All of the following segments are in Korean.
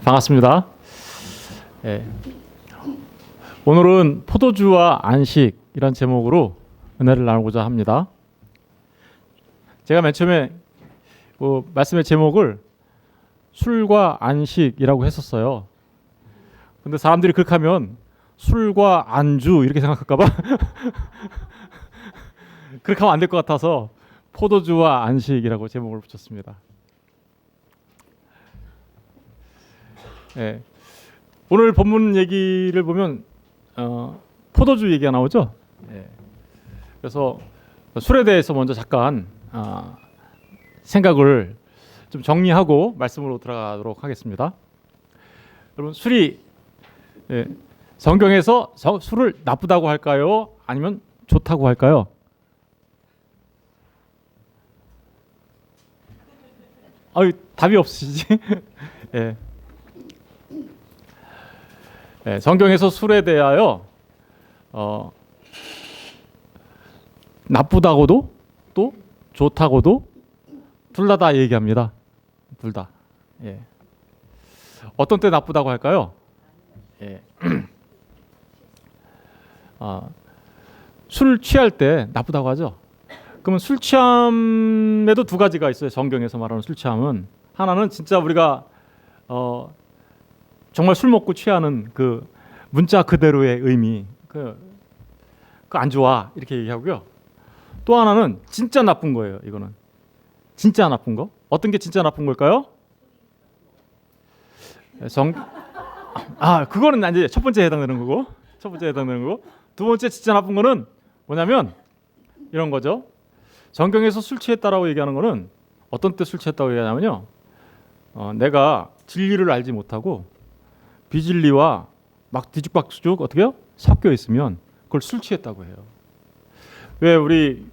반갑습니다. 예. 오늘은 포도주와 안식이란 제목으로 은혜를 나누고자 합니다. 제가 맨 처음에 말씀의 제목을 술과 안식이라고 했었어요. 근데 사람들이 그렇게 하면 술과 안주 이렇게 생각할까 봐 그렇게 하면 안 될 것 같아서 포도주와 안식이라고 제목을 붙였습니다. 예. 오늘 본문 얘기를 보면 포도주 얘기가 나오죠. 예. 그래서 술에 대해서 먼저 잠깐 생각을 좀 정리하고 말씀으로 들어가도록 하겠습니다. 여러분, 술이 성경에서 술을 나쁘다고 할까요? 아니면 좋다고 할까요? 답이 없으시지? 예. 네, 성경에서 술에 대하여 나쁘다고도 또 좋다고도 둘 다 얘기합니다. 둘 다. 예. 어떤 때 나쁘다고 할까요? 예. 술 취할 때 나쁘다고 하죠. 그러면 술 취함에도 두 가지가 있어요. 성경에서 말하는 술 취함은 하나는 진짜 우리가 정말 술 먹고 취하는 그 문자 그대로의 의미, 그 안 좋아 이렇게 얘기하고요. 또 하나는 진짜 나쁜 거예요. 이거는 진짜 나쁜 거. 어떤 게 진짜 나쁜 걸까요? 그거는 이제 첫 번째에 해당되는 거고, 두 번째 진짜 나쁜 거는 뭐냐면 이런 거죠. 성경에서 술 취했다라고 얘기하는 거는 어떤 때 술 취했다고 얘기하냐면요. 내가 진리를 알지 못하고 비진리와 막 뒤죽박죽 어떻게요? 섞여 있으면 그걸 술 취했다고 해요. 왜 우리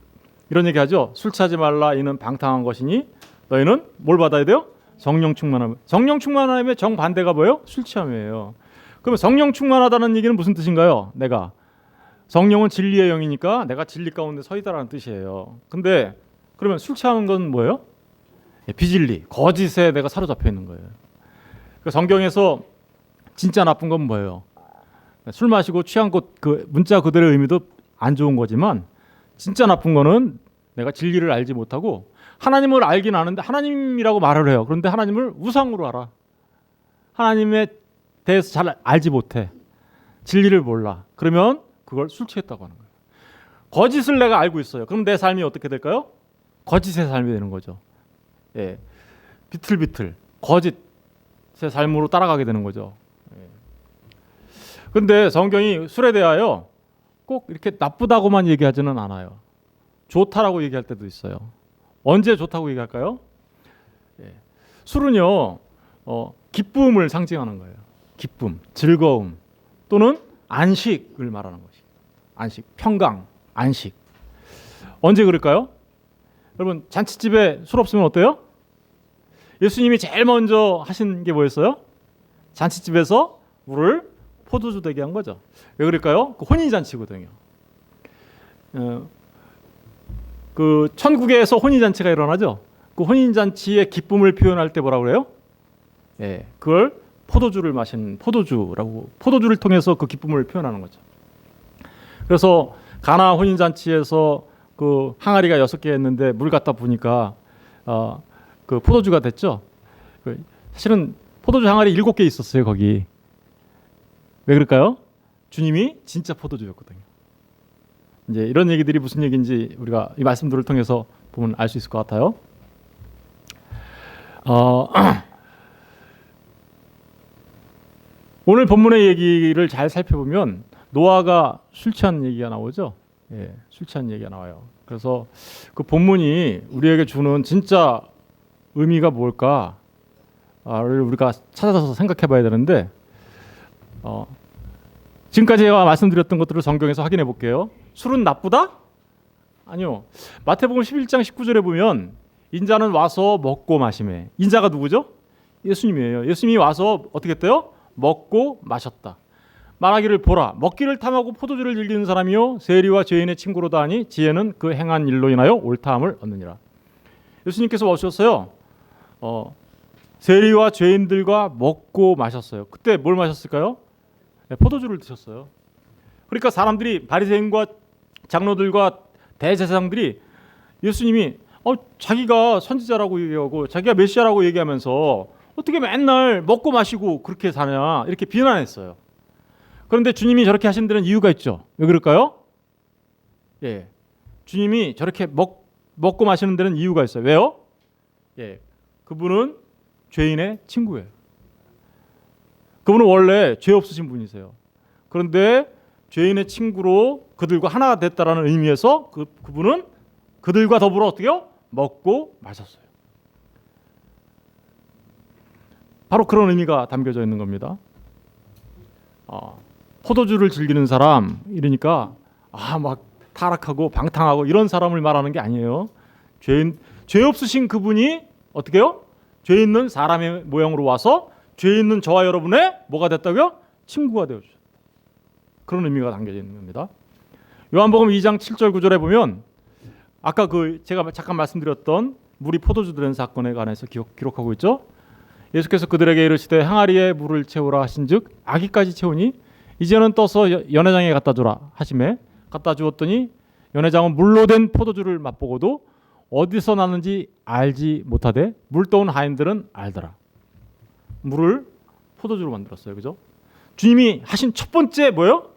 이런 얘기하죠? 술 취하지 말라 이는 방탕한 것이니 너희는 뭘 받아야 돼요? 성령 충만함. 성령 충만함의 정반대가 뭐예요? 술 취함이에요. 그러면 성령 충만하다는 얘기는 무슨 뜻인가요? 내가 성령은 진리의 영이니까 내가 진리 가운데 서 있다라는 뜻이에요. 근데 그러면 술 취하는 건 뭐예요? 비진리, 거짓에 내가 사로잡혀 있는 거예요. 그러니까 성경에서 진짜 나쁜 건 뭐예요? 술 마시고 취한 것 그 문자 그대로의 의미도 안 좋은 거지만 진짜 나쁜 거는 내가 진리를 알지 못하고 하나님을 알긴 아는데 하나님이라고 말을 해요. 그런데 하나님을 우상으로 알아. 하나님에 대해서 잘 알지 못해. 진리를 몰라. 그러면 그걸 술 취했다고 하는 거예요. 거짓을 내가 알고 있어요. 그럼 내 삶이 어떻게 될까요? 거짓의 삶이 되는 거죠. 예, 비틀비틀 거짓의 삶으로 따라가게 되는 거죠. 근데 성경이 술에 대하여 꼭 이렇게 나쁘다고만 얘기하지는 않아요. 좋다라고 얘기할 때도 있어요. 언제 좋다고 얘기할까요? 술은요, 기쁨을 상징하는 거예요. 기쁨, 즐거움 또는 안식을 말하는 것이. 안식, 평강, 안식. 언제 그럴까요? 여러분, 잔치집에 술 없으면 어때요? 예수님이 제일 먼저 하신 게 뭐였어요? 잔치집에서 물을 포도주 되게 한 거죠. 왜 그럴까요? 그 혼인잔치거든요. 그 천국에서 혼인잔치가 일어나죠. 그 혼인잔치의 기쁨을 표현할 때 뭐라고 그래요? 예, 그걸 포도주를 마신 포도주라고, 포도주를 통해서 그 기쁨을 표현하는 거죠. 그래서 가나 혼인잔치에서 그 항아리가 6개 했는데 물 갖다 부니까 그 포도주가 됐죠. 사실은 포도주 항아리 7개 있었어요, 거기. 왜 그럴까요? 주님이 진짜 포도주였거든요. 이제 이런 얘기들이 무슨 얘기인지 우리가 이 말씀들을 통해서 보면 알 수 있을 것 같아요. 오늘 본문의 얘기를 잘 살펴보면 노아가 술 취한 얘기가 나오죠. 예, 술 취한 얘기가 나와요. 그래서 그 본문이 우리에게 주는 진짜 의미가 뭘까를 우리가 찾아서 생각해 봐야 되는데 지금까지 제가 말씀드렸던 것들을 성경에서 확인해 볼게요. 술은 나쁘다? 아니요. 마태복음 11장 19절에 보면 인자는 와서 먹고 마시매. 인자가 누구죠? 예수님이에요. 예수님이 와서 어떻게 했대요? 먹고 마셨다. 말하기를 보라. 먹기를 탐하고 포도주를 즐기는 사람이요 세리와 죄인의 친구로다 하니 지혜는 그 행한 일로 인하여 옳다함을 얻느니라. 예수님께서 오셨어요. 세리와 죄인들과 먹고 마셨어요. 그때 뭘 마셨을까요? 네, 포도주를 드셨어요. 그러니까 사람들이 바리새인과 장로들과 대제사장들이 예수님이 자기가 선지자라고 얘기하고 자기가 메시아라고 얘기하면서 어떻게 맨날 먹고 마시고 그렇게 사냐 이렇게 비난했어요. 그런데 주님이 저렇게 하신 데는 이유가 있죠. 왜 그럴까요? 예, 주님이 저렇게 먹고 마시는 데는 이유가 있어요. 왜요? 예, 그분은 죄인의 친구예요. 그분은 원래 죄 없으신 분이세요. 그런데 죄인의 친구로 그들과 하나가 됐다라는 의미에서 그분은 그들과 더불어 어떻게요? 먹고 마셨어요. 바로 그런 의미가 담겨져 있는 겁니다. 포도주를 즐기는 사람 이러니까 막 타락하고 방탕하고 이런 사람을 말하는 게 아니에요. 죄 없으신 그분이 어떻게요? 죄 있는 사람의 모양으로 와서 죄 있는 저와 여러분의 뭐가 됐다고요? 친구가 되어주셨다. 그런 의미가 담겨져 있는 겁니다. 요한복음 2장 7절 9절에 보면 아까 제가 잠깐 말씀드렸던 물이 포도주 된 사건에 관해서 기록하고 있죠. 예수께서 그들에게 이르시되 항아리에 물을 채우라 하신즉 아기까지 채우니 이제는 떠서 연회장에 갖다 주라 하시매 갖다 주었더니 연회장은 물로 된 포도주를 맛보고도 어디서 났는지 알지 못하되 물 떠온 하인들은 알더라. 물을 포도주로 만들었어요. 그죠? 주님이 하신 첫 번째 뭐예요?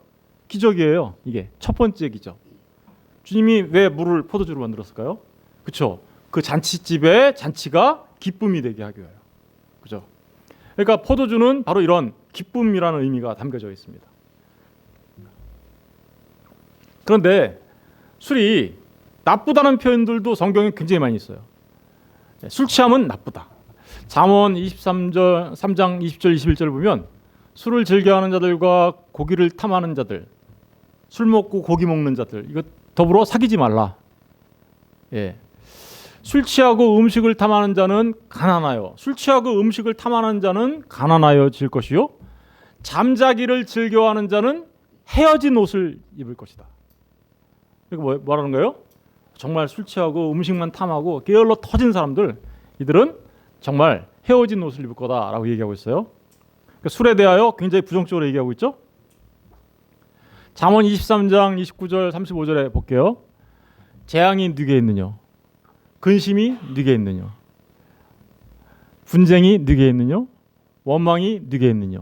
기적이에요. 이게 첫 번째 기적. 주님이 왜 물을 포도주로 만들었을까요? 그렇죠. 그 잔치집의 잔치가 기쁨이 되게 하기 위하여. 그죠? 그러니까 포도주는 바로 이런 기쁨이라는 의미가 담겨져 있습니다. 그런데 술이 나쁘다는 표현들도 성경에 굉장히 많이 있어요. 술 취함은 나쁘다. 잠언 23장 20절 21절을 보면 술을 즐겨하는 자들과 고기를 탐하는 자들, 술 먹고 고기 먹는 자들 이거 더불어 사귀지 말라. 예. 술 취하고 음식을 탐하는 자는 가난하여 술 취하고 음식을 탐하는 자는 가난하여질 것이요 잠자기를 즐겨하는 자는 헤어진 옷을 입을 것이다. 이거 뭐라는 거예요? 정말 술 취하고 음식만 탐하고 게을러 터진 사람들 이들은 정말 헤어진 옷을 입을 거다라고 얘기하고 있어요. 그러니까 술에 대하여 굉장히 부정적으로 얘기하고 있죠. 잠언 23장 29절 35절에 볼게요. 재앙이 네게 있느냐 근심이 네게 있느냐 분쟁이 네게 있느냐 원망이 네게 있느냐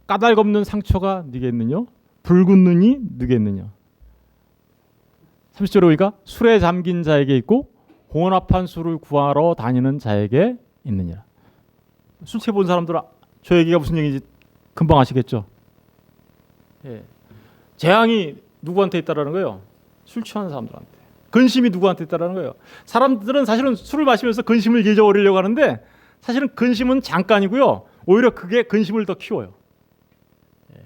까닭없는 상처가 네게 있느냐 붉은 눈이 네게 있느냐 30절에 보니까 술에 잠긴 자에게 있고 혼합한 술을 구하러 다니는 자에게 있느냐. 술 취해본 사람들은 저 얘기가 무슨 얘기인지 금방 아시겠죠. 예. 재앙이 누구한테 있다라는 거예요? 술 취하는 사람들한테. 근심이 누구한테 있다라는 거예요? 사람들은 사실은 술을 마시면서 근심을 잊어버리려고 하는데 사실은 근심은 잠깐이고요. 오히려 그게 근심을 더 키워요. 예.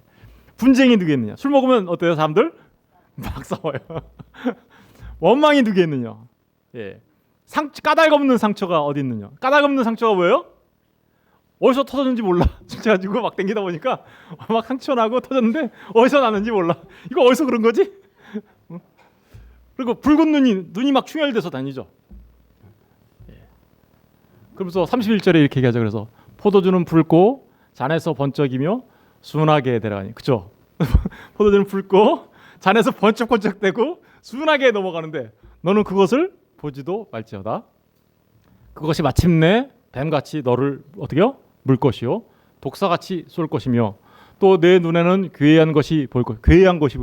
분쟁이 누구겠느냐? 술 먹으면 어때요, 사람들? 막 싸워요. 원망이 누구겠느냐? 예. 까닭 없는 상처가 어디 있느냐? 까닭 없는 상처가 뭐예요? 어디서 터졌는지 몰라. 술 취해가지고 막 땡기다 보니까 막 상처 나고 터졌는데 어디서 났는지 몰라. 이거 어디서 그런 거지? 그리고 붉은 눈이 막 충혈돼서 다니죠. 예. 그러면서 31절에 이렇게 얘기하죠. 그래서 포도주는 붉고 잔에서 번쩍이며 순하게 데려가니. 그렇죠? 포도주는 붉고 잔에서 번쩍번쩍대고 순하게 넘어가는데 너는 그것을 보지도 말지어다. 그것이 마침내 뱀같이 너를 어떻게요? 물 것이요 독사같이 쏠 것이며 또 내 눈에는 괴이한 것이 보일 것. 괴이한 것이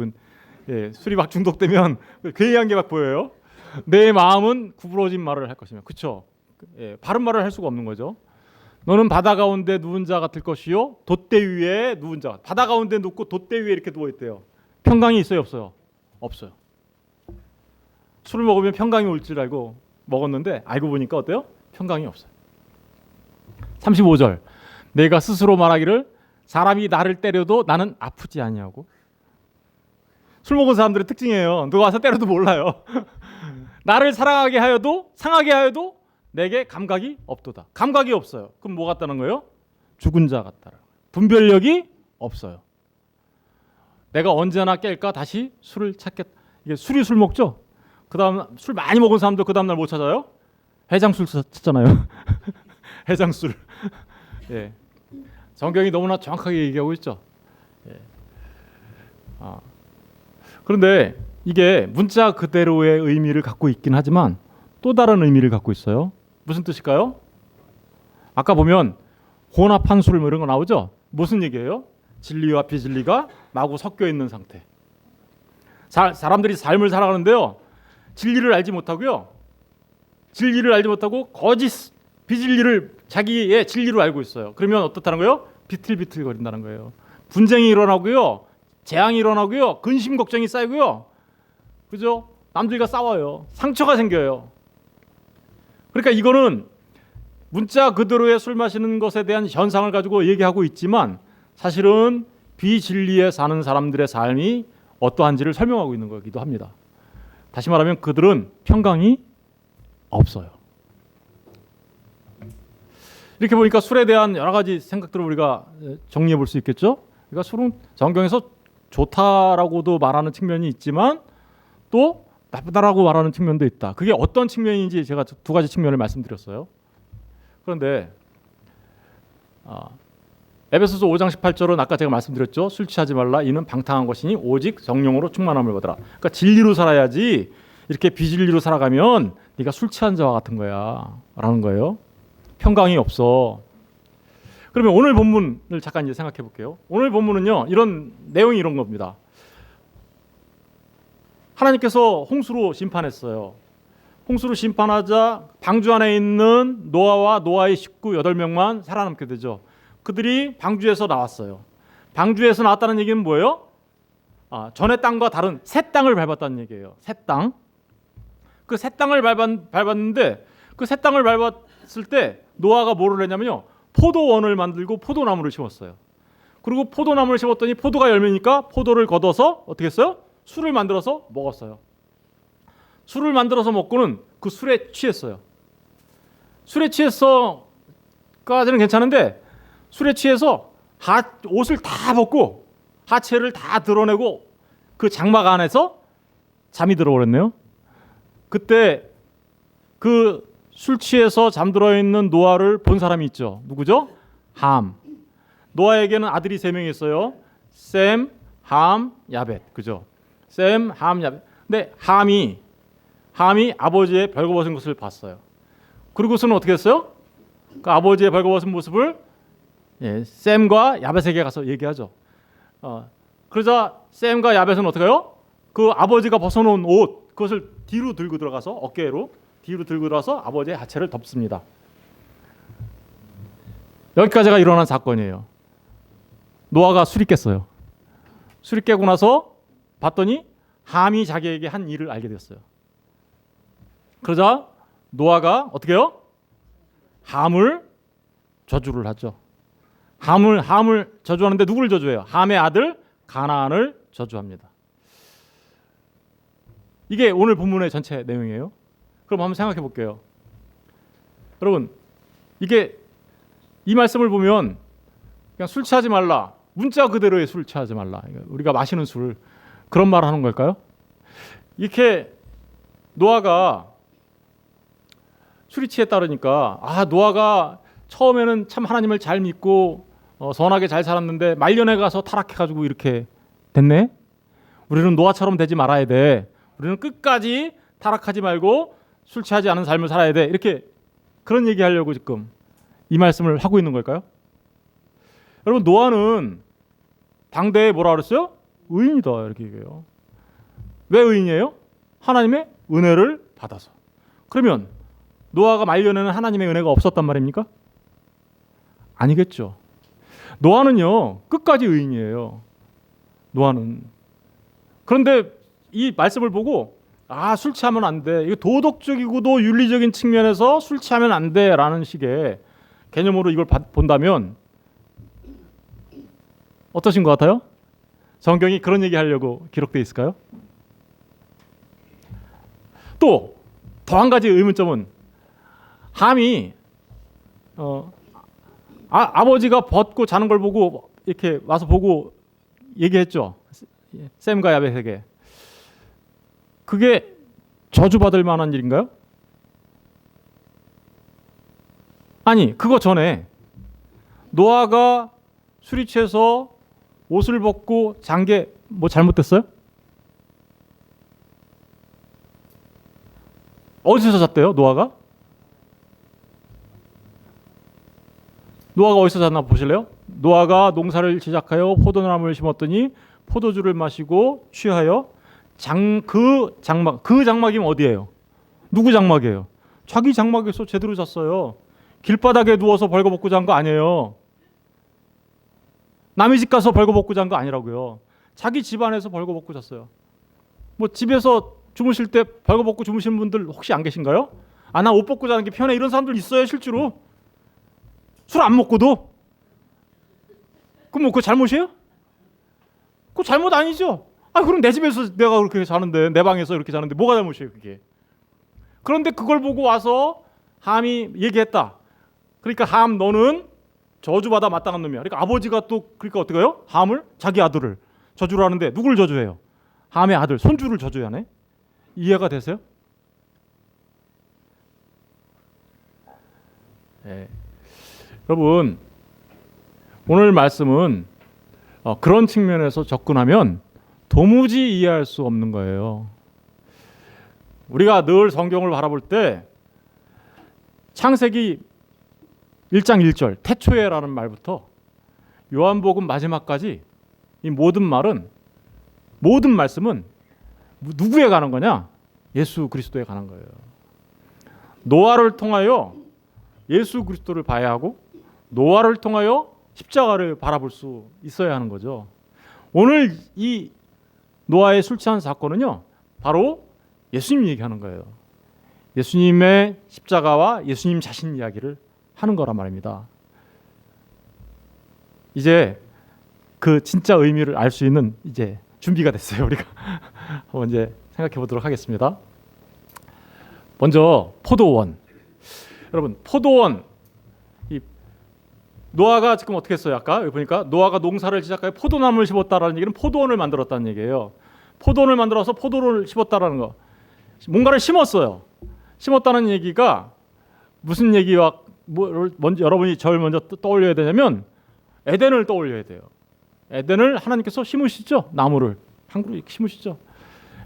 예, 술이 막 중독되면 괴이한 게 막 보여요. 내 마음은 구부러진 말을 할 것이며. 그렇죠? 예, 바른 말을 할 수가 없는 거죠. 너는 바다 가운데 누운 자 같을 것이요 돛대 위에 누운 자. 바다 가운데 눕고 돛대 위에 이렇게 누워 있대요. 평강이 있어요, 없어요? 없어요. 술을 먹으면 평강이 올 줄 알고 먹었는데 알고 보니까 어때요? 평강이 없어요. 35절. 내가 스스로 말하기를 사람이 나를 때려도 나는 아프지 아니하고. 술 먹은 사람들의 특징이에요. 누가 와서 때려도 몰라요. 나를 사랑하게 하여도 상하게 하여도 내게 감각이 없도다. 감각이 없어요. 그럼 뭐 같다는 거예요? 죽은 자 같다라. 분별력이 없어요. 내가 언제나 깰까 다시 술을 찾겠다. 이게 술이 술 먹죠? 그다음 술 많이 먹은 사람도 그 다음 날 못 찾아요? 해장술 찾잖아요. 해장술. 예. 성경이 너무나 정확하게 얘기하고 있죠. 예. 그런데 이게 문자 그대로의 의미를 갖고 있긴 하지만 또 다른 의미를 갖고 있어요. 무슨 뜻일까요? 아까 보면 혼합한 술 뭐 이런 거 나오죠? 무슨 얘기예요? 진리와 비진리가 마구 섞여 있는 상태. 사람들이 삶을 살아가는데요. 진리를 알지 못하고요. 진리를 알지 못하고 거짓 비진리를 자기의 진리로 알고 있어요. 그러면 어떻다는 거예요? 비틀비틀 거린다는 거예요. 분쟁이 일어나고요. 재앙이 일어나고요. 근심 걱정이 쌓이고요. 그죠? 남들과 싸워요. 상처가 생겨요. 그러니까 이거는 문자 그대로의 술 마시는 것에 대한 현상을 가지고 얘기하고 있지만 사실은 비진리에 사는 사람들의 삶이 어떠한지를 설명하고 있는 거기도 합니다. 다시 말하면 그들은 평강이 없어요. 이렇게 보니까 술에 대한 여러 가지 생각들을 우리가 정리해 볼 수 있겠죠. 그러니까 술은 성경에서 좋다라고도 말하는 측면이 있지만 또 나쁘다라고 말하는 측면도 있다. 그게 어떤 측면인지 제가 두 가지 측면을 말씀드렸어요. 그런데 에베소서 5장 18절은 아까 제가 말씀드렸죠. 술 취하지 말라. 이는 방탕한 것이니 오직 성령으로 충만함을 받으라. 그러니까 진리로 살아야지 이렇게 비진리로 살아가면 네가 술 취한 자와 같은 거야 라는 거예요. 평강이 없어. 그러면 오늘 본문을 잠깐 이제 생각해 볼게요. 오늘 본문은요. 이런 내용이 이런 겁니다. 하나님께서 홍수로 심판했어요. 홍수로 심판하자 방주 안에 있는 노아와 노아의 식구 8명만 살아남게 되죠. 그들이 방주에서 나왔어요. 방주에서 나왔다는 얘기는 뭐예요? 전의 땅과 다른 새 땅을 밟았다는 얘기예요. 새 땅. 그 새 땅을 밟았는데 그 새 땅을 밟았을 때 노아가 뭐를 했냐면요. 포도원을 만들고 포도나무를 심었어요. 그리고 포도나무를 심었더니 포도가 열매니까 포도를 걷어서 어떻게 했어요? 술을 만들어서 먹었어요. 술을 만들어서 먹고는 그 술에 취했어요. 술에 취해서까지는 괜찮은데 술에 취해서 옷을 다 벗고 하체를 다 드러내고 그 장막 안에서 잠이 들어버렸네요. 그때 그 술 취해서 잠들어 있는 노아를 본 사람이 있죠. 누구죠? 함. 노아에게는 아들이 3명이 있어요. 셈, 함, 야벳. 그죠? 셈, 함, 야벳. 근데 함이 아버지의 벌거벗은 것을 봤어요. 그리고서는 어떻게 했어요? 그 아버지의 벌거벗은 모습을 셈과 야벳에게 가서 얘기하죠. 그러자 셈과 야벳은 어떻게 해요? 그 아버지가 벗어놓은 옷 그것을 뒤로 들고 들어가서 어깨로 뒤로 들고 들어가서 아버지의 하체를 덮습니다. 여기까지가 일어난 사건이에요. 노아가 술이 깼어요. 술이 깨고 나서 봤더니 함이 자기에게 한 일을 알게 됐어요. 그러자 노아가 어떻게 해요? 함을 저주를 하죠. 함을 저주하는데 누구를 저주해요? 함의 아들 가나안을 저주합니다. 이게 오늘 본문의 전체 내용이에요. 그럼 한번 생각해 볼게요. 여러분, 이게 이 말씀을 보면 그냥 술 취하지 말라. 문자 그대로의 술 취하지 말라. 우리가 마시는 술 그런 말을 하는 걸까요? 이렇게 노아가 술이 취했다 그러니까 노아가 처음에는 참 하나님을 잘 믿고 선하게 잘 살았는데 말년에 가서 타락해가지고 이렇게 됐네. 우리는 노아처럼 되지 말아야 돼. 우리는 끝까지 타락하지 말고 술 취하지 않은 삶을 살아야 돼. 이렇게 그런 얘기하려고 지금 이 말씀을 하고 있는 걸까요? 여러분 노아는 당대에 뭐라 그랬어요? 의인이다 이렇게 얘기해요. 왜 의인이에요? 하나님의 은혜를 받아서. 그러면 노아가 말년에는 하나님의 은혜가 없었단 말입니까? 아니겠죠. 노아는요 끝까지 의인이에요. 노아는. 그런데 이 말씀을 보고 술 취하면 안 돼. 이거 도덕적이고도 윤리적인 측면에서 술 취하면 안 돼라는 식의 개념으로 이걸 본다면 어떠신 것 같아요? 성경이 그런 얘기하려고 기록되어 있을까요? 또 더 한 가지 의문점은 함이 아버지가 벗고 자는 걸 보고 이렇게 와서 보고 얘기했죠. 셈과 야벳에게. 그게 저주받을 만한 일인가요? 아니, 그거 전에 노아가 술이 취해서 옷을 벗고 잔 게 뭐 잘못됐어요? 어디서 잤대요? 노아가 어디서 잤나 보실래요? 노아가 농사를 시작하여 포도나무를 심었더니 포도주를 마시고 취하여 그 장막이면 어디예요? 누구 장막이에요? 자기 장막에서 제대로 잤어요. 길바닥에 누워서 벌거벗고 잔 거 아니에요. 남의 집 가서 벌거벗고 잔 거 아니라고요. 자기 집 안에서 벌거벗고 잤어요. 뭐 집에서 주무실 때 벌거벗고 주무시는 분들 혹시 안 계신가요? 아, 나 옷 벗고 자는 게 편해, 이런 사람들 있어요. 실제로 술 안 먹고도. 그럼 뭐 그거 잘못이에요? 그거 잘못 아니죠. 아, 그럼 내 집에서 내가 그렇게 자는데, 내 방에서 이렇게 자는데 뭐가 잘못이에요 그게. 그런데 그걸 보고 와서 함이 얘기했다. 그러니까 함, 너는 저주받아 마땅한 놈이야. 그러니까 아버지가 또 그러니까 어떻게 해요? 함을, 자기 아들을 저주를 하는데 누굴 저주해요? 함의 아들, 손주를 저주하네. 이해가 되세요? 네. 여러분, 오늘 말씀은 그런 측면에서 접근하면 도무지 이해할 수 없는 거예요. 우리가 늘 성경을 바라볼 때 창세기 1장 1절 태초에라는 말부터 요한복음 마지막까지 이 모든 말씀은 누구에 관한 거냐? 예수 그리스도에 관한 거예요. 노아를 통하여 예수 그리스도를 봐야 하고 노아를 통하여 십자가를 바라볼 수 있어야 하는 거죠. 오늘 이 노아의 술 취한 사건은요, 바로 예수님 얘기하는 거예요. 예수님의 십자가와 예수님 자신 이야기를 하는 거란 말입니다. 이제 그 진짜 의미를 알 수 있는 이제 준비가 됐어요. 우리가 한번 이제 생각해 보도록 하겠습니다. 먼저 포도원. 여러분, 포도원, 이 노아가 지금 어떻게 했어요? 아까 여기 보니까 노아가 농사를 시작하여 포도나무를 심었다라는 얘기는 포도원을 만들었다는 얘기예요. 포도원을 만들어서 포도를 심었다라는 거, 뭔가를 심었어요. 심었다는 얘기가 무슨 얘기와 먼저 여러분이 저를 먼저 떠올려야 되냐면 에덴을 떠올려야 돼요. 에덴을 하나님께서 심으시죠. 나무를 한 그루 심으시죠.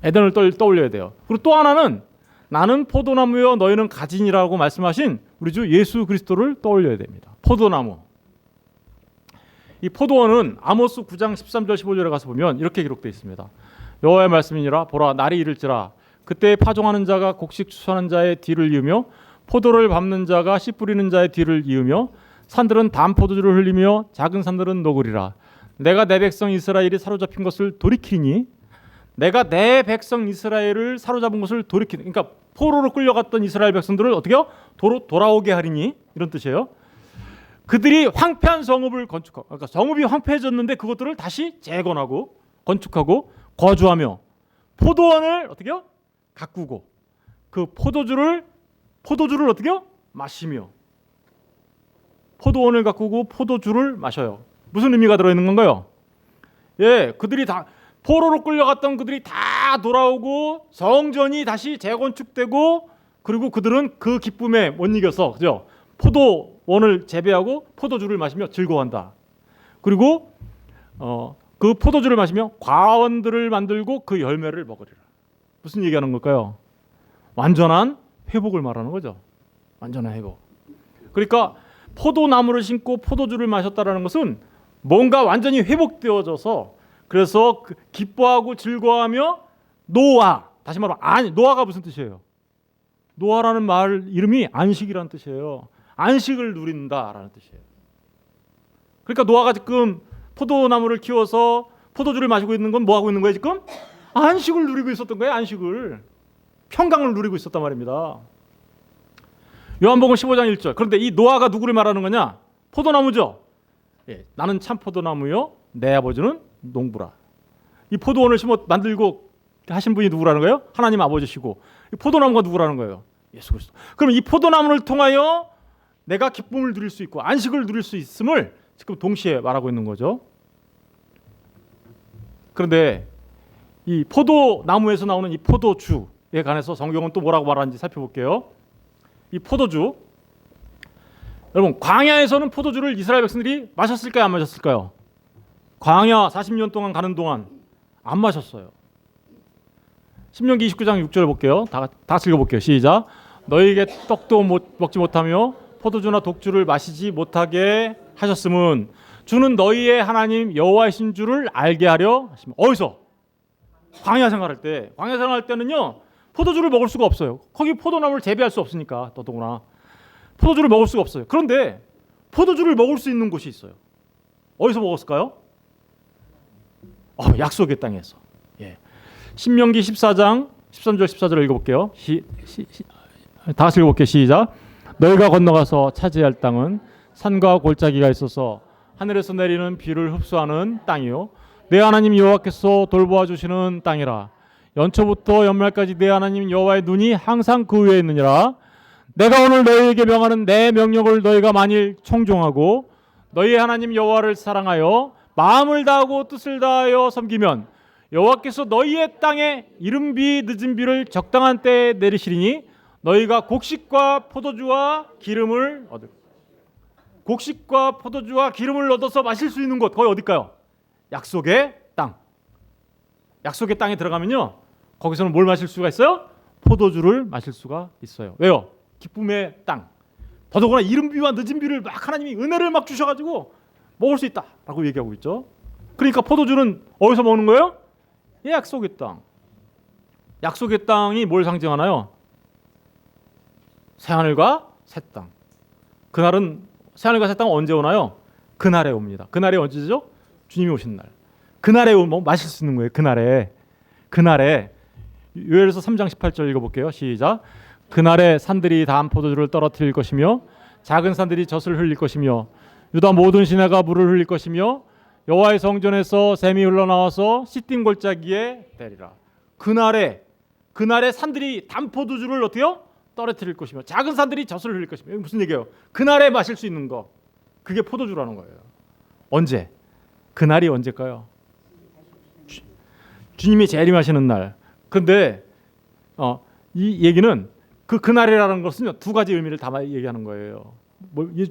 에덴을 떠올려야 돼요. 그리고 또 하나는 나는 포도나무여 너희는 가진이라고 말씀하신 우리 주 예수 그리스도를 떠올려야 됩니다. 포도나무. 이 포도원은 아모스 9장 13절 15절에 가서 보면 이렇게 기록되어 있습니다. 여호와의 말씀이니라 보라 날이 이를지라 그때 파종하는 자가 곡식 추수하는 자의 뒤를 이으며 포도를 밟는 자가 씨 뿌리는 자의 뒤를 이으며 산들은 담 포도주를 흘리며 작은 산들은 녹으리라. 내가 내 백성 이스라엘이 사로잡힌 것을 돌이키니, 내가 내 백성 이스라엘을 사로잡은 것을 돌이키니, 그러니까 포로로 끌려갔던 이스라엘 백성들을 어떻게요? 돌아오게 하리니, 이런 뜻이에요. 그들이 황폐한 성읍을 건축하고, 그러니까 성읍이 황폐해졌는데 그것들을 다시 재건하고 건축하고 거주하며 포도원을 어떻게요? 가꾸고 그 포도주를 어떻게요? 마시며 포도원을 가꾸고 포도주를 마셔요. 무슨 의미가 들어있는 건가요? 예, 그들이 다 포로로 끌려갔던 그들이 다 돌아오고 성전이 다시 재건축되고, 그리고 그들은 그 기쁨에 못 이겨서, 그죠? 포도원을 재배하고 포도주를 마시며 즐거워한다. 그리고 그 포도주를 마시며 과원들을 만들고 그 열매를 먹으리라. 무슨 얘기하는 걸까요? 완전한 회복을 말하는 거죠. 완전한 회복. 그러니까 포도나무를 심고 포도주를 마셨다라는 것은 뭔가 완전히 회복되어져서, 그래서 기뻐하고 즐거워하며 노아, 다시 말하면 노아가 무슨 뜻이에요? 노아라는 말 이름이 안식이라는 뜻이에요. 안식을 누린다라는 뜻이에요. 그러니까 노아가 지금 포도나무를 키워서 포도주를 마시고 있는 건 뭐 하고 있는 거예요 지금? 안식을 누리고 있었던 거예요. 안식을, 평강을 누리고 있었단 말입니다. 요한복음 15장 1절. 그런데 이 노아가 누구를 말하는 거냐? 포도나무죠. 예, 나는 참 포도나무요 내 아버지는 농부라. 이 포도원을 만들고 하신 분이 누구라는 거예요? 하나님 아버지시고, 이 포도나무가 누구라는 거예요? 예수 그리스도. 그럼 이 포도나무를 통하여 내가 기쁨을 누릴 수 있고 안식을 누릴 수 있음을 지금 동시에 말하고 있는 거죠. 그런데 이 포도나무에서 나오는 이 포도주에 관해서 성경은 또 뭐라고 말하는지 살펴볼게요. 이 포도주, 여러분, 광야에서는 포도주를 이스라엘 백성들이 마셨을까요, 안 마셨을까요? 광야 40년 동안 가는 동안 안 마셨어요. 신명기 29장 6절 볼게요. 다 같이 읽어볼게요. 시작. 너희에게 떡도 먹지 못하며 포도주나 독주를 마시지 못하게 하셨음은 주는 너희의 하나님 여호와이신 줄을 알게 하려 하시면. 어디서? 광야 생활할 때. 광야 생활할 때는요, 포도주를 먹을 수가 없어요. 거기 포도나무를 재배할 수 없으니까. 더더구나 포도주를 먹을 수가 없어요. 그런데 포도주를 먹을 수 있는 곳이 있어요. 어디서 먹었을까요? 약속의 땅에서. 예. 신명기 14장 13절 14절을 읽어볼게요. 다 같이 읽어볼게요. 시작. 너희가 건너가서 차지할 땅은 산과 골짜기가 있어서 하늘에서 내리는 비를 흡수하는 땅이요 내 하나님 여호와께서 돌보아 주시는 땅이라. 연초부터 연말까지 내 하나님 여호와의 눈이 항상 그 위에 있느니라. 내가 오늘 너희에게 명하는 내 명령을 너희가 만일 청종하고 너희 하나님 여호와를 사랑하여 마음을 다하고 뜻을 다하여 섬기면 여호와께서 너희의 땅에 이른 비 늦은 비를 적당한 때에 내리시리니 너희가 곡식과 포도주와 기름을 얻어서 마실 수 있는 곳, 거기 어딜까요? 약속의 땅. 약속의 땅에 들어가면요, 거기서는 뭘 마실 수가 있어요? 포도주를 마실 수가 있어요. 왜요? 기쁨의 땅. 더더구나 이른 비와 늦은 비를 막 하나님이 은혜를 막 주셔가지고 먹을 수 있다라고 얘기하고 있죠. 그러니까 포도주는 어디서 먹는 거예요? 약속의 땅. 약속의 땅이 뭘 상징하나요? 새하늘과 새 땅. 그날은 새하늘과 새 땅은 언제 오나요? 그날에 옵니다. 그날이 언제죠? 주님이 오신 날. 그날에 오면 마실 수 있는 거예요. 그날에 요엘서 3장 18절 읽어볼게요. 시작. 그날에 산들이 단 포도주를 떨어뜨릴 것이며 작은 산들이 젖을 흘릴 것이며 유다 모든 시내가 물을 흘릴 것이며 여호와의 성전에서 샘이 흘러나와서 시딤 골짜기에 때리라. 그날에 산들이 단 포도주를 어때요? 떨어뜨릴 것이며 작은 산들이 젖을 흘릴 것이며. 무슨 얘기예요? 그날에 마실 수 있는 거, 그게 포도주라는 거예요. 언제? 그날이 언제일까요? 주님이 재림하시는 날. 근데 이 얘기는 그날이라는 것은요, 두 가지 의미를 담아 얘기하는 거예요.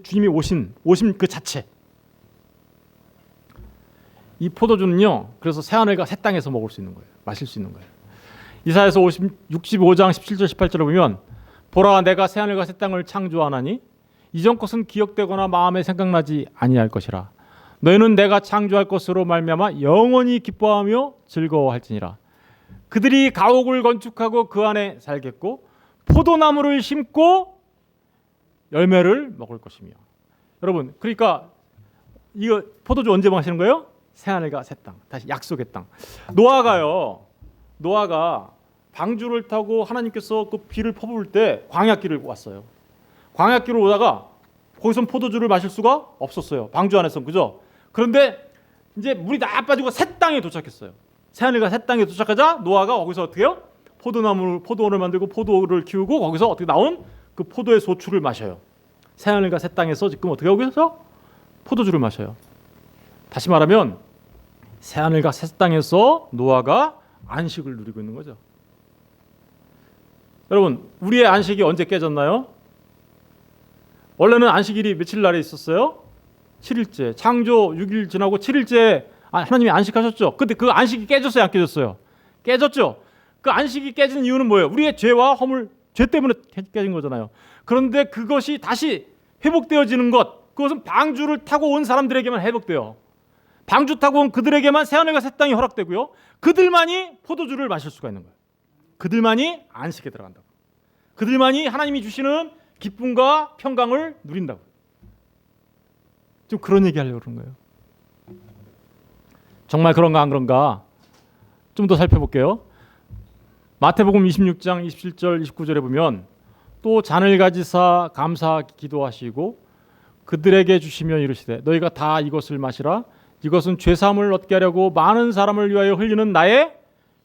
주님이 오신 그 자체. 이 포도주는요, 그래서 새하늘과 새 땅에서 먹을 수 있는 거예요. 마실 수 있는 거예요. 이사야서 65장 17절 18절을 보면 보라, 내가 새하늘과 새 땅을 창조하나니 이전 것은 기억되거나 마음에 생각나지 아니할 것이라. 너희는 내가 창조할 것으로 말미암아 영원히 기뻐하며 즐거워할지니라. 그들이 가옥을 건축하고 그 안에 살겠고 포도나무를 심고 열매를 먹을 것이며. 여러분, 그러니까 이거 포도주 언제 마시는 거예요? 새하늘과 새 땅. 다시 약속의 땅. 노아가 방주를 타고 하나님께서 그 비를 퍼부을 때 광야길을 왔어요. 광야길을 오다가 거기선 포도주를 마실 수가 없었어요. 방주 안에서. 그죠? 그런데 이제 물이 다 빠지고 새 땅에 도착했어요. 새하늘과 새 땅에 도착하자 노아가 거기서 어떻게 해요? 포도원을 만들고 포도를 키우고 거기서 어떻게 나온 그 포도의 소출을 마셔요. 새하늘과 새 땅에서 지금 어떻게 하고 계셔서 포도주를 마셔요. 다시 말하면 새하늘과 새 땅에서 노아가 안식을 누리고 있는 거죠. 여러분, 우리의 안식이 언제 깨졌나요? 원래는 안식일이 며칠 날에 있었어요? 7일째. 창조 6일 지나고 7일째 하나님이 안식하셨죠. 근데 그 안식이 깨졌어요, 안 깨졌어요? 깨졌죠. 그 안식이 깨진 이유는 뭐예요? 우리의 죄와 허물, 죄 때문에 깨진 거잖아요. 그런데 그것이 다시 회복되어지는 것, 그것은 방주를 타고 온 사람들에게만 회복돼요. 방주 타고 온 그들에게만 새하늘과 새 땅이 허락되고요. 그들만이 포도주를 마실 수가 있는 거예요. 그들만이 안식에 들어간다고. 그들만이 하나님이 주시는 기쁨과 평강을 누린다고. 좀 그런 얘기 하려고 그런 거예요. 정말 그런가 안 그런가 좀 더 살펴볼게요. 마태복음 26장 27절 29절에 보면 또 잔을 가지사 감사 기도하시고 그들에게 주시며 이르시되 너희가 다 이것을 마시라. 이것은 죄사함을 얻게 하려고 많은 사람을 위하여 흘리는 나의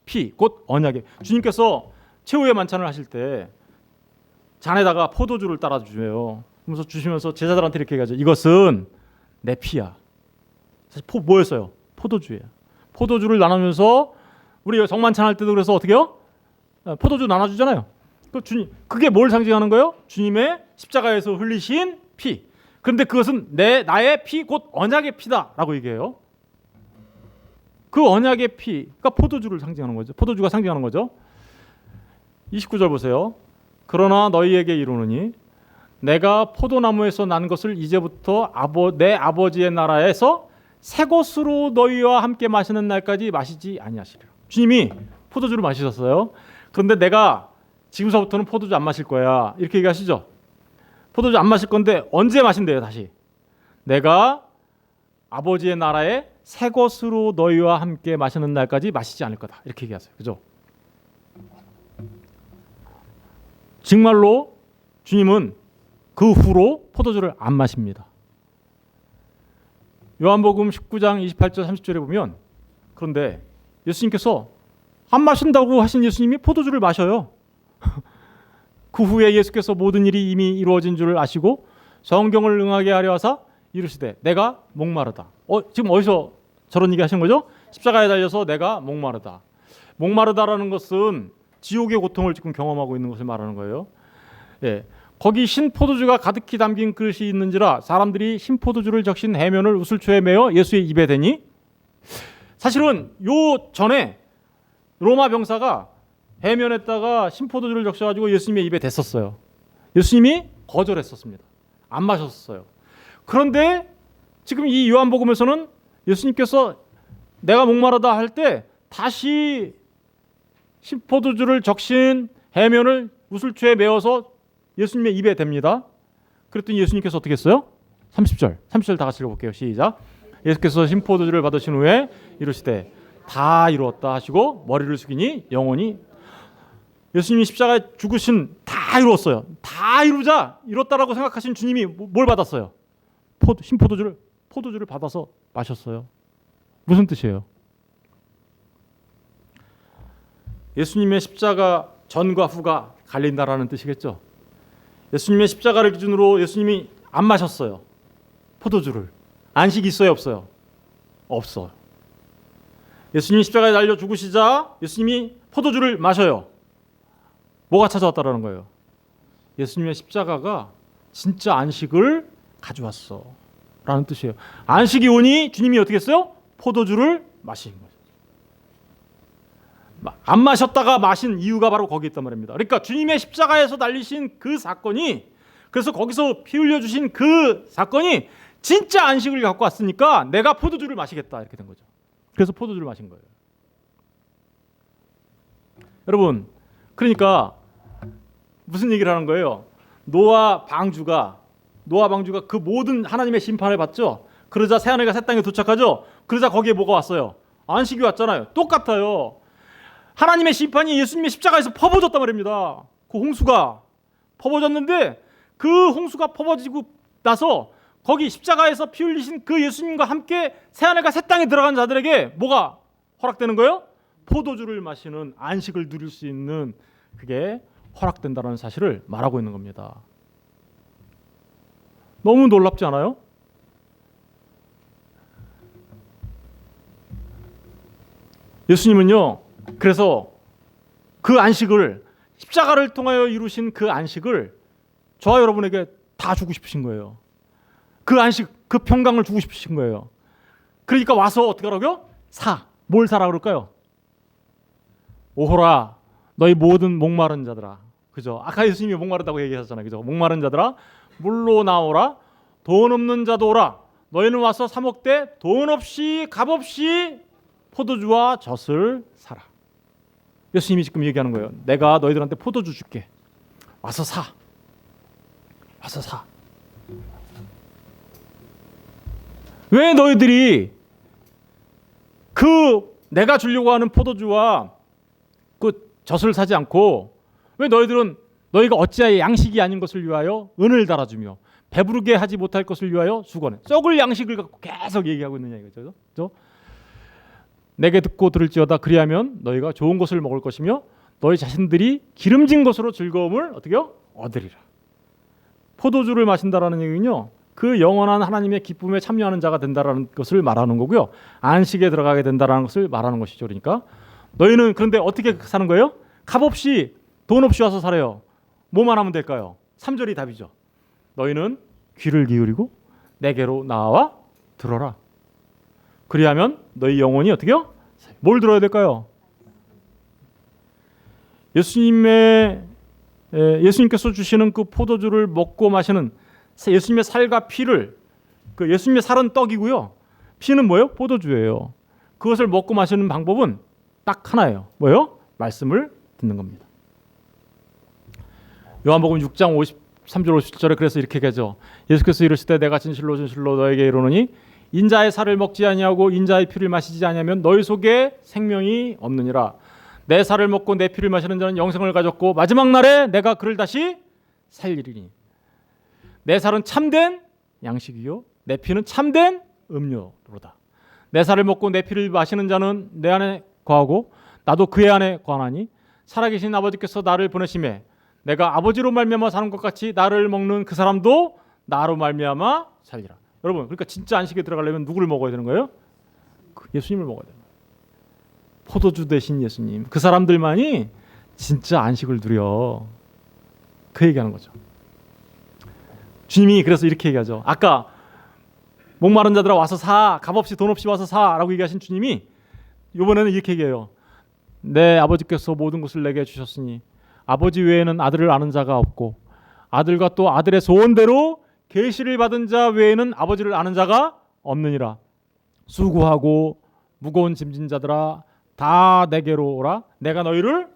피, 곧 언약의. 주님께서 최후의 만찬을 하실 때 잔에다가 포도주를 따라 주세요. 그러면서 주시면서 제자들한테 이렇게 얘기하죠. 이것은 내 피야. 사실 뭐였어요? 포도주예요. 포도주를 나누면서 우리 성만찬 할 때도 그래서 어떻게 해요? 포도주 나눠주잖아요. 그 주님, 그게 뭘 상징하는 거예요? 주님의 십자가에서 흘리신 피. 그런데 그것은 나의 피 곧 언약의 피다라고 얘기해요. 그 언약의 피가 포도주를 상징하는 거죠. 포도주가 상징하는 거죠. 29절 보세요. 그러나 너희에게 이르노니 내가 포도나무에서 난 것을 이제부터 내 아버지의 나라에서 새 것으로 너희와 함께 마시는 날까지 마시지 아니하시리라. 주님이 포도주를 마시셨어요. 그런데 내가 지금서부터는 포도주 안 마실 거야. 이렇게 얘기하시죠. 포도주 안 마실 건데 언제 마신대요? 다시. 내가 아버지의 나라에 새 것으로 너희와 함께 마시는 날까지 마시지 않을 거다. 이렇게 얘기하세요. 그죠? 정말로 주님은 그 후로 포도주를 안 마십니다. 요한복음 19장 28절 30절에 보면 그런데 예수님께서 안 마신다고 하신 예수님이 포도주를 마셔요. 그 후에 예수께서 모든 일이 이미 이루어진 줄을 아시고 성경을 응하게 하려 하사 이르시되 내가 목마르다. 지금 어디서 저런 얘기 하신 거죠? 십자가에 달려서 내가 목마르다. 목마르다라는 것은 지옥의 고통을 지금 경험하고 있는 것을 말하는 거예요. 예. 거기 신포도주가 가득히 담긴 그릇이 있는지라 사람들이 신포도주를 적신 해면을 우슬초에 메어 예수의 입에 대니, 사실은 요 전에 로마 병사가 해면에다가 신포도주를 적셔가지고 예수님의 입에 댔었어요. 예수님이 거절했었습니다. 안 마셨어요. 그런데 지금 이 요한복음에서는 예수님께서 내가 목마르다 할 때 다시 신포도주를 적신 해면을 우슬초에 메어서 예수님의 입에 댑니다. 그랬더니 예수님께서 어떻게 했어요? 30절 다 같이 읽어볼게요. 시작. 예수께서 신포도주를 받으신 후에 이르시되 다 이루었다 하시고 머리를 숙이니 영원히. 예수님이 십자가에 죽으신 다 이루었어요. 다 이루자 이뤘다라고 생각하신 주님이 뭘 받았어요? 포도주를 받아서 마셨어요. 무슨 뜻이에요? 예수님의 십자가 전과 후가 갈린다라는 뜻이겠죠. 예수님의 십자가를 기준으로 예수님이 안 마셨어요. 포도주를. 안식이 있어요, 없어요? 없어요. 예수님이 십자가에 달려 죽으시자 예수님이 포도주를 마셔요. 뭐가 찾아왔다라는 거예요? 예수님의 십자가가 진짜 안식을 가져왔어 라는 뜻이에요. 안식이 오니 주님이 어떻게 했어요? 포도주를 마신 거예요. 안 마셨다가 마신 이유가 바로 거기 있단 말입니다. 그러니까 주님의 십자가에서 달리신 그 사건이, 그래서 거기서 피 흘려주신 그 사건이 진짜 안식을 갖고 왔으니까 내가 포도주를 마시겠다 이렇게 된 거죠. 그래서 포도주를 마신 거예요. 여러분, 그러니까 무슨 얘기를 하는 거예요? 노아 방주가 그 모든 하나님의 심판을 받죠. 그러자 새하늘과 새 땅에 도착하죠. 그러자 거기에 뭐가 왔어요? 안식이 왔잖아요. 똑같아요. 하나님의 심판이 예수님의 십자가에서 퍼부어졌단 말입니다. 그 홍수가 퍼부어졌는데 그 홍수가 퍼부어지고 나서 거기 십자가에서 피 흘리신 그 예수님과 함께 새하늘과 새 땅에 들어간 자들에게 뭐가 허락되는 거예요? 포도주를 마시는 안식을 누릴 수 있는 그게 허락된다는 사실을 말하고 있는 겁니다. 너무 놀랍지 않아요? 예수님은요, 그래서 그 안식을, 십자가를 통하여 이루신 그 안식을 저와 여러분에게 다 주고 싶으신 거예요. 그 안식, 그 평강을 주고 싶으신 거예요. 그러니까 와서 어떻게 하라고요? 뭘 사라 그럴까요? 오호라 너희 모든 목마른 자들아. 그죠? 아까 예수님이 목마르다고 얘기하셨잖아요. 그죠? 목마른 자들아 물로 나오라. 돈 없는 자도 오라. 너희는 와서 사 먹되 돈 없이 값 없이 포도주와 젖을 사라. 예수님이 지금 얘기하는 거예요. 내가 너희들한테 포도주 줄게. 와서 사. 왜 너희들이 그 내가 주려고 하는 포도주와 그 젖을 사지 않고, 왜 너희들은 너희가 어찌하여 양식이 아닌 것을 위하여 은을 달아주며 배부르게 하지 못할 것을 위하여 수건에 썩을 양식을 갖고 계속 얘기하고 있느냐 이거죠. 그렇죠? 내게 듣고 들을지어다 그리하면 너희가 좋은 것을 먹을 것이며 너희 자신들이 기름진 것으로 즐거움을 어떻게요? 얻으리라. 포도주를 마신다라는 얘기는요, 그 영원한 하나님의 기쁨에 참여하는 자가 된다라는 것을 말하는 거고요. 안식에 들어가게 된다라는 것을 말하는 것이죠. 그러니까 너희는 그런데 어떻게 사는 거예요? 값 없이 돈 없이 와서 살아요. 뭐만 하면 될까요? 3절이 답이죠. 너희는 귀를 기울이고 내게로 나와 들어라. 그리하면 너희 영혼이 어떻게요? 뭘 들어야 될까요? 예수님께서 주시는 그 포도주를 먹고 마시는 예수님의 살과 피를, 그 예수님의 살은 떡이고요, 피는 뭐예요? 포도주예요. 그것을 먹고 마시는 방법은 딱 하나예요. 뭐예요? 말씀을 듣는 겁니다. 요한복음 6장 53절 57절에 그래서 이렇게 얘기하죠. 예수께서 이르시되 내가 진실로 진실로 너에게 이르노니 인자의 살을 먹지 아니하고 인자의 피를 마시지 아니하면 너희 속에 생명이 없느니라. 내 살을 먹고 내 피를 마시는 자는 영생을 가졌고 마지막 날에 내가 그를 다시 살리리니. 내 살은 참된 양식이요 내 피는 참된 음료로다. 내 살을 먹고 내 피를 마시는 자는 내 안에 거하고 나도 그의 안에 거하나니 살아계신 아버지께서 나를 보내심에 내가 아버지로 말미암아 사는 것 같이 나를 먹는 그 사람도 나로 말미암아 살리라. 여러분, 그러니까 진짜 안식에 들어가려면 누구를 먹어야 되는 거예요? 예수님을 먹어야 돼요. 포도주 대신 예수님. 그 사람들만이 진짜 안식을 누려. 그 얘기하는 거죠. 주님이 그래서 이렇게 얘기하죠. 아까 목마른 자들아 와서 사, 값없이 돈 없이 와서 사라고 얘기하신 주님이 이번에는 이렇게 얘기해요. 내 아버지께서 모든 것을 내게 주셨으니 아버지 외에는 아들을 아는 자가 없고 아들과 또 아들의 소원대로 계시를 받은 자 외에는 아버지를 아는 자가 없느니라. 수고하고 무거운 짐진 자들아 다 내게로 오라. 내가 너희를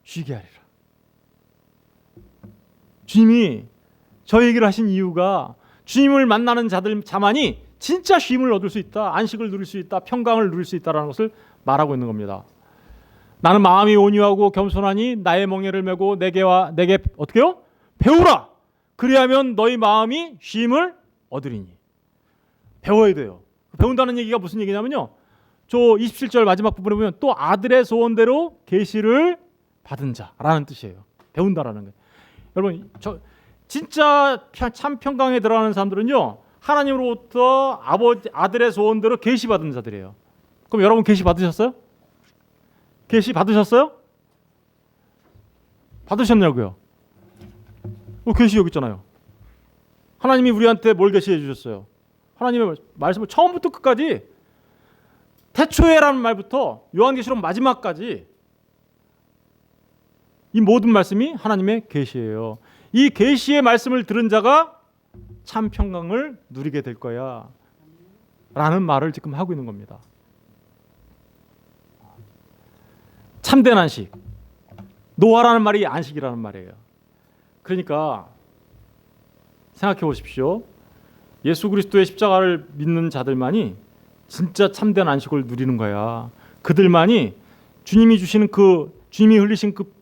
쉬게 하리라. 주님이 저 얘기를 하신 이유가 주님을 만나는 자만이 진짜 쉼을 얻을 수 있다, 안식을 누릴 수 있다, 평강을 누릴 수 있다라는 것을 말하고 있는 겁니다. 나는 마음이 온유하고 겸손하니 나의 멍에를 메고 내게 어떻게요? 배우라. 그리하면 너희 마음이 쉼을 얻으리니. 배워야 돼요. 배운다는 얘기가 무슨 얘기냐면요, 저 27절 마지막 부분에 보면 또 아들의 소원대로 계시를 받은 자라는 뜻이에요. 배운다라는 거예요. 여러분, 저 진짜 참 평강에 들어가는 사람들은요, 하나님으로부터 아들의 소원대로 계시 받은 자들이에요. 그럼 여러분 계시 받으셨어요? 계시 받으셨어요? 받으셨냐고요? 계시 여기 있잖아요. 하나님이 우리한테 뭘 계시해 주셨어요? 하나님의 말씀을 처음부터 끝까지, 태초에라는 말부터 요한계시록 마지막까지 이 모든 말씀이 하나님의 계시예요. 이 계시의 말씀을 들은 자가 참 평강을 누리게 될 거야 라는 말을 지금 하고 있는 겁니다. 참된 안식, 노아라는 말이 안식이라는 말이에요. 그러니까 생각해 보십시오. 예수 그리스도의 십자가를 믿는 자들만이 진짜 참된 안식을 누리는 거야. 그들만이 주님이 흘리신 그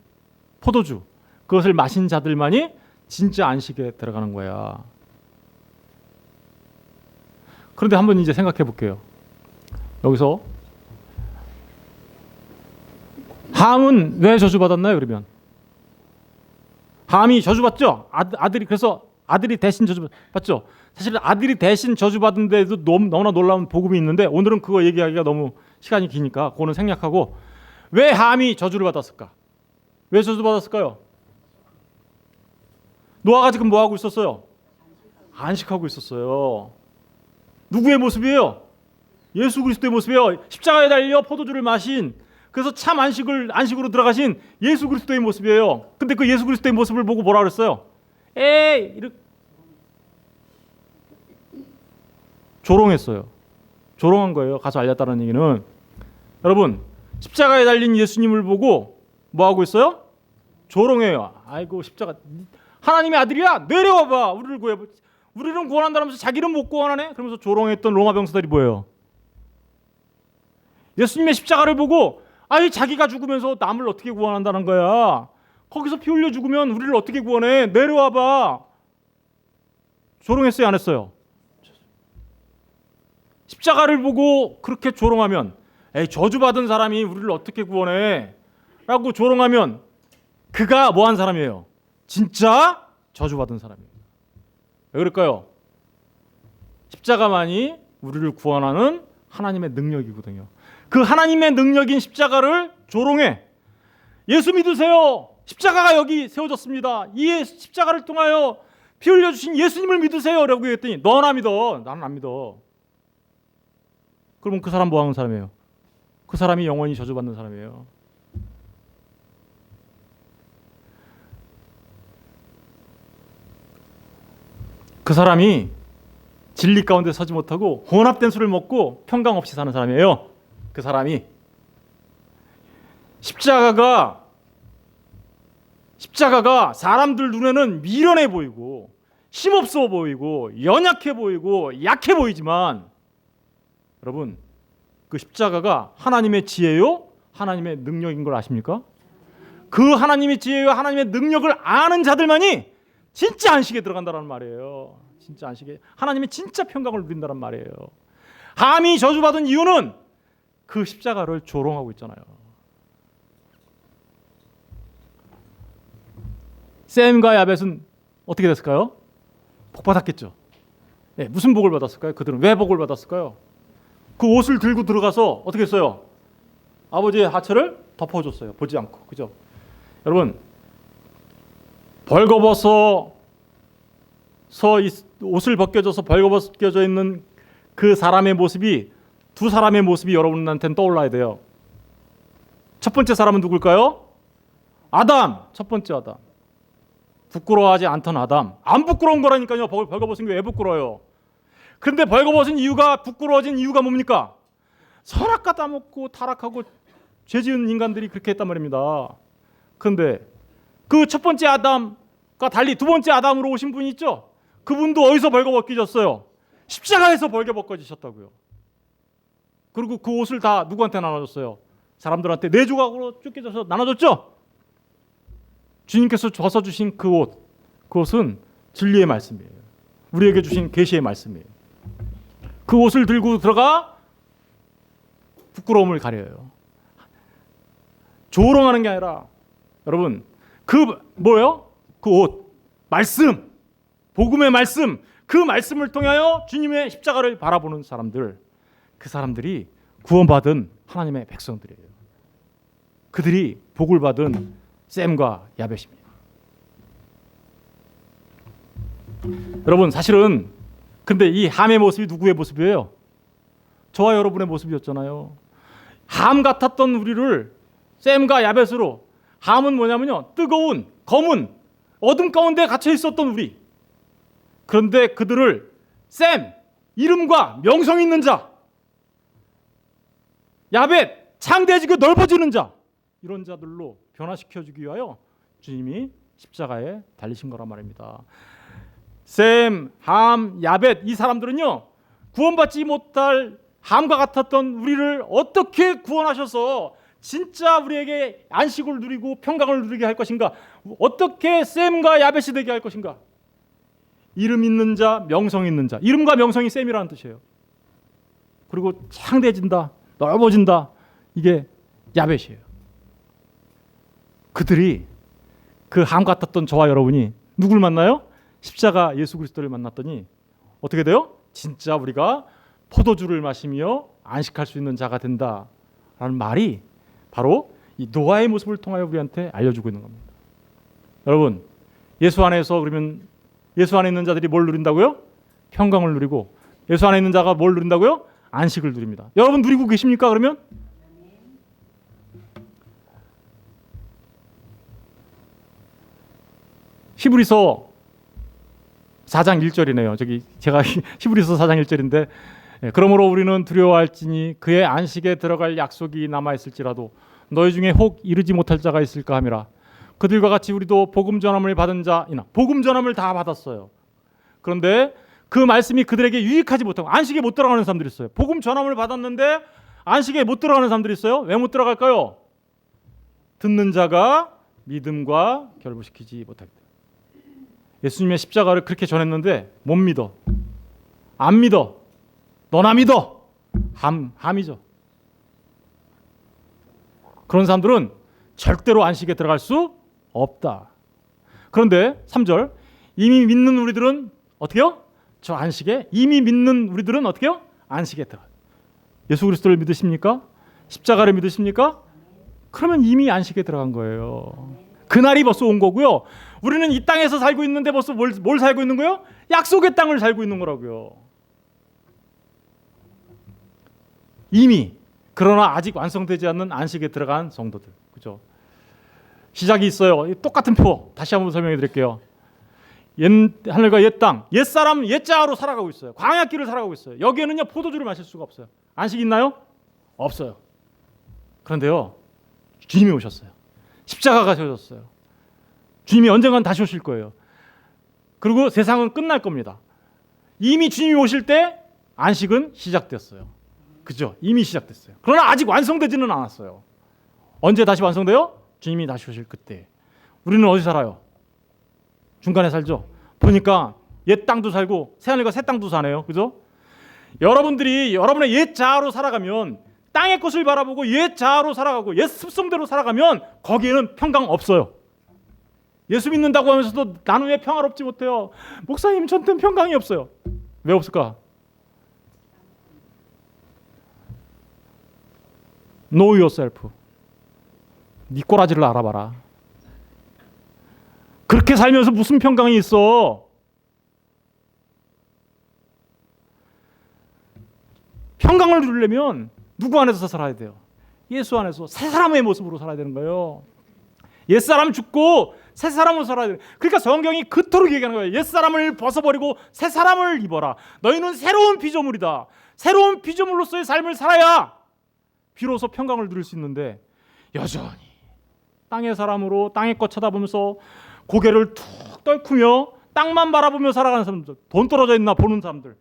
포도주, 그것을 마신 자들만이 진짜 안식에 들어가는 거야. 그런데 한번 이제 생각해 볼게요. 여기서 함은 왜 저주받았나요? 그러면 함이 저주받죠. 그래서 아들이 대신 저주받죠. 사실 아들이 대신 저주받은 데도 너무나 놀라운 복음이 있는데 오늘은 그거 얘기하기가 너무 시간이 기니까 그거는 생략하고, 왜 함이 저주를 받았을까? 왜 저주받았을까요? 노아가 지금 뭐하고 있었어요? 안식하고 있었어요. 누구의 모습이에요? 예수 그리스도의 모습이에요. 십자가에 달려 포도주를 마신, 그래서 참 안식으로 들어가신 예수 그리스도의 모습이에요. 근데 그 예수 그리스도의 모습을 보고 뭐라 그랬어요? 이렇게 조롱했어요. 조롱한 거예요. 가서 알렸다는 얘기는. 여러분, 십자가에 달린 예수님을 보고 뭐 하고 있어요? 조롱해요. 아이고, 십자가, 하나님의 아들이야, 내려와봐, 우리를 구해봐. 우리는 구원한다면서 자기는 못 구원하네? 그러면서 조롱했던 로마 병사들이 뭐예요? 예수님의 십자가를 보고 자기가 죽으면서 남을 어떻게 구원한다는 거야. 거기서 피 흘려 죽으면 우리를 어떻게 구원해? 내려와봐. 조롱했어요, 안 했어요? 십자가를 보고 그렇게 조롱하면, 저주받은 사람이 우리를 어떻게 구원해? 라고 조롱하면 그가 뭐한 사람이에요? 진짜 저주받은 사람이에요. 왜 그럴까요? 십자가만이 우리를 구원하는 하나님의 능력이거든요. 그 하나님의 능력인 십자가를 조롱해. 예수 믿으세요. 십자가가 여기 세워졌습니다. 이 십자가를 통하여 피 흘려주신 예수님을 믿으세요 라고 했더니 너는 안 믿어. 나는 안 믿어. 그러면 그 사람 뭐 하는 사람이에요? 그 사람이 영원히 저주받는 사람이에요. 그 사람이 진리 가운데 서지 못하고 혼합된 술을 먹고 평강 없이 사는 사람이에요. 그 사람이 십자가가 사람들 눈에는 미련해 보이고 힘없어 보이고 연약해 보이고 약해 보이지만 여러분 그 십자가가 하나님의 지혜요 하나님의 능력인 걸 아십니까? 그 하나님의 지혜요 하나님의 능력을 아는 자들만이 진짜 안식에 들어간다는 말이에요. 진짜 안식에 하나님의 진짜 평강을 누린다는 말이에요. 함이 저주받은 이유는 그 십자가를 조롱하고 있잖아요. 셈과 야벳은 어떻게 됐을까요? 복 받았겠죠. 네, 무슨 복을 받았을까요? 그들은 왜 복을 받았을까요? 그 옷을 들고 들어가서 어떻게 했어요? 아버지의 하체를 덮어줬어요. 보지 않고. 그죠? 여러분 벌거벗어 옷을 벗겨져서 벌거벗겨져 있는 그 사람의 모습이 두 사람의 모습이 여러분한테는 떠올라야 돼요. 첫 번째 사람은 누굴까요? 아담. 첫 번째 아담. 부끄러워하지 않던 아담. 안 부끄러운 거라니까요. 벌거벗은 게 왜 부끄러워요? 그런데 벌거벗은 이유가 부끄러워진 이유가 뭡니까? 선악 까먹고 타락하고 죄지은 인간들이 그렇게 했단 말입니다. 그런데 그 첫 번째 아담과 달리 두 번째 아담으로 오신 분이 있죠. 그분도 어디서 벌거벗겨졌어요? 십자가에서 벌거벗겨지셨다고요. 그리고 그 옷을 다 누구한테 나눠줬어요? 사람들한테 네 조각으로 쫓겨져서 나눠줬죠. 주님께서 줘서 주신 그 옷, 그것은 진리의 말씀이에요. 우리에게 주신 계시의 말씀이에요. 그 옷을 들고 들어가 부끄러움을 가려요. 조롱하는 게 아니라 여러분 그 뭐예요? 그 옷, 말씀, 복음의 말씀, 그 말씀을 통하여 주님의 십자가를 바라보는 사람들, 그 사람들이 구원받은 하나님의 백성들이에요. 그들이 복을 받은 셈과 야벳입니다. 여러분 사실은 근데 이 함의 모습이 누구의 모습이에요? 저와 여러분의 모습이었잖아요. 함 같았던 우리를 셈과 야벳으로, 함은 뭐냐면요, 뜨거운 검은 어둠 가운데 갇혀 있었던 우리. 그런데 그들을 셈, 이름과 명성 있는 자, 야벳, 창대해지고 넓어지는 자, 이런 자들로 변화시켜주기 위하여 주님이 십자가에 달리신 거란 말입니다. 셈, 함, 야벳, 이 사람들은요 구원받지 못할 함과 같았던 우리를 어떻게 구원하셔서 진짜 우리에게 안식을 누리고 평강을 누리게 할 것인가, 어떻게 셈과 야벳이 되게 할 것인가. 이름 있는 자, 명성 있는 자. 이름과 명성이 셈이라는 뜻이에요. 그리고 창대해진다, 넓어진다, 이게 야벳이에요. 그들이 그 함 같았던 저와 여러분이 누굴 만나요? 십자가 예수 그리스도를 만났더니 어떻게 돼요? 진짜 우리가 포도주를 마시며 안식할 수 있는 자가 된다라는 말이 바로 이 노아의 모습을 통하여 우리한테 알려주고 있는 겁니다. 여러분, 예수 안에서 그러면 예수 안에 있는 자들이 뭘 누린다고요? 평강을 누리고, 예수 안에 있는 자가 뭘 누린다고요? 안식을 누립니다. 여러분 누리고 계십니까? 그러면 히브리서 4장 1절이네요. 저기 제가 히브리서 4장 1절인데, 그러므로 우리는 두려워할지니 그의 안식에 들어갈 약속이 남아 있을지라도 너희 중에 혹 이르지 못할 자가 있을까 함이라. 그들과 같이 우리도 복음 전함을 받은 자이나, 복음 전함을 다 받았어요. 그런데 그 말씀이 그들에게 유익하지 못하고 안식에 못 들어가는 사람들이 있어요. 복음 전함을 받았는데 안식에 못 들어가는 사람들이 있어요. 왜 못 들어갈까요? 듣는 자가 믿음과 결부시키지 못하기 때문에. 예수님의 십자가를 그렇게 전했는데 못 믿어, 안 믿어, 너나 믿어, 함이죠. 그런 사람들은 절대로 안식에 들어갈 수 없다. 그런데 3절, 이미 믿는 우리들은 어떻게요? 저 안식에, 이미 믿는 우리들은 어떻게요? 안식에 들어가요. 예수 그리스도를 믿으십니까? 십자가를 믿으십니까? 그러면 이미 안식에 들어간 거예요. 그날이 벌써 온 거고요. 우리는 이 땅에서 살고 있는데 벌써 뭘 살고 있는 거예요? 약속의 땅을 살고 있는 거라고요. 이미. 그러나 아직 완성되지 않는 안식에 들어간 성도들. 그죠? 시작이 있어요. 똑같은 표 다시 한번 설명해 드릴게요. 옛 하늘과 옛 땅, 옛 사람, 옛 자아로 살아가고 있어요. 광야길을 살아가고 있어요. 여기에는요 포도주를 마실 수가 없어요. 안식 있나요? 없어요. 그런데요 주님이 오셨어요. 십자가가 져졌어요. 주님이 언젠간 다시 오실 거예요. 그리고 세상은 끝날 겁니다. 이미 주님이 오실 때 안식은 시작됐어요. 그죠? 이미 시작됐어요. 그러나 아직 완성되지는 않았어요. 언제 다시 완성돼요? 주님이 다시 오실 그때. 우리는 어디 살아요? 중간에 살죠. 보니까 옛 땅도 살고 새하늘과 새 땅도 사네요. 그죠? 여러분들이 여러분의 옛 자아로 살아가면, 땅의 것을 바라보고 옛 자아로 살아가고 옛 습성대로 살아가면 거기에는 평강 없어요. 예수 믿는다고 하면서도 나는 왜 평화롭지 못해요? 목사님, 저한테는 평강이 없어요. 왜 없을까? Know yourself. 네 꼬라지를 알아봐라. 그렇게 살면서 무슨 평강이 있어? 평강을 누리려면 누구 안에서 살아야 돼요? 예수 안에서 새 사람의 모습으로 살아야 되는 거예요. 옛사람 죽고 새 사람으로 살아야 돼요. 그러니까 성경이 그토록 얘기하는 거예요. 옛사람을 벗어버리고 새 사람을 입어라. 너희는 새로운 피조물이다. 새로운 피조물로서의 삶을 살아야 비로소 평강을 누릴 수 있는데, 여전히 땅의 사람으로 땅의 것 쳐다보면서 고개를 툭 떨구며 땅만 바라보며 살아가는 사람들, 돈 떨어져 있나 보는 사람들,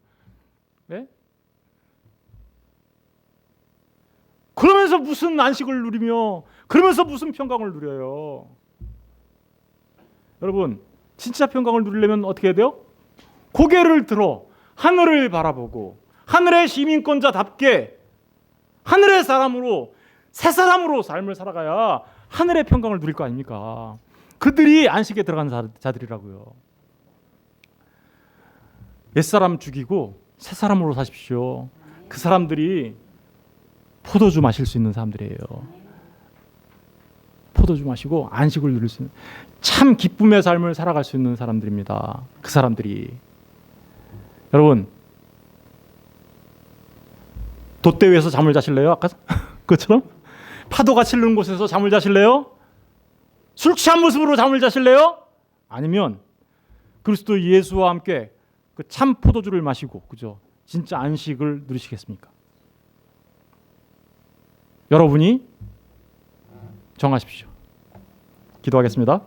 네? 그러면서 무슨 안식을 누리며, 그러면서 무슨 평강을 누려요? 여러분, 진짜 평강을 누리려면 어떻게 해야 돼요? 고개를 들어 하늘을 바라보고 하늘의 시민권자답게 하늘의 사람으로, 새 사람으로 삶을 살아가야 하늘의 평강을 누릴 거 아닙니까? 그들이 안식에 들어간 자들이라고요. 옛사람 죽이고 새 사람으로 사십시오. 그 사람들이 포도주 마실 수 있는 사람들이에요. 포도주 마시고 안식을 누릴 수 있는, 참 기쁨의 삶을 살아갈 수 있는 사람들입니다. 그 사람들이. 여러분, 돛대 위에서 잠을 자실래요? 아까 그것처럼? 파도가 치르는 곳에서 잠을 자실래요? 술 취한 모습으로 잠을 자실래요? 아니면 그리스도 예수와 함께 그 참 포도주를 마시고, 그죠? 진짜 안식을 누리시겠습니까? 여러분이 정하십시오. 기도하겠습니다.